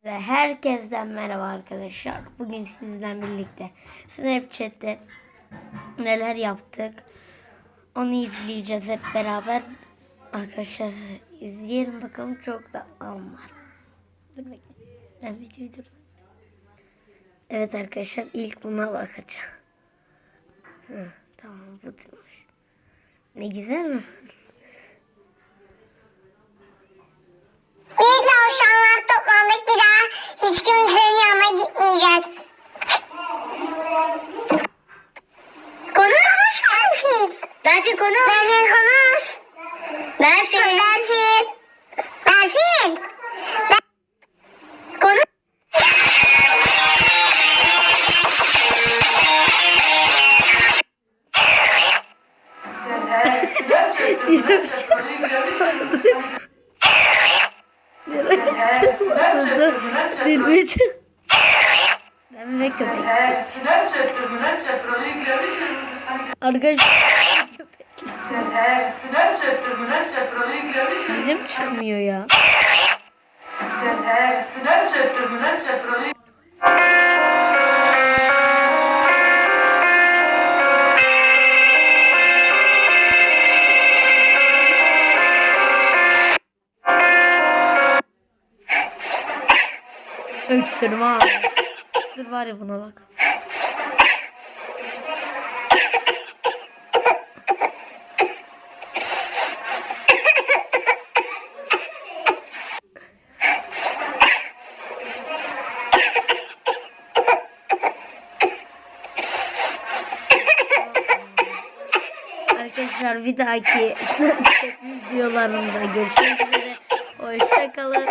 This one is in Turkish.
Ve herkesten merhaba arkadaşlar. Bugün sizden birlikte Snapchat'te neler yaptık onu izleyeceğiz hep beraber. Arkadaşlar izleyelim bakalım, çok da var. Dur bekle. Ben videoyu dur. Evet arkadaşlar, ilk buna bakacağım. Tamam, bu demiş. Ne güzel mi? Büyük tavşanlar toplandık, bir daha hiç kimsenin yanına gitmeyeceğiz. Konuş Berfin. Berfin konuş. Berfin konuş. Berfin. Berfin. Berfin. Konuş. Dilme çık. Ben de köpek. Arkadaşlar dilim çıkmıyor ya. Öksürme abi. Dur var ya, buna bak. Arkadaşlar bir dahaki videolarımda görüşmek üzere. Hoşça kalın.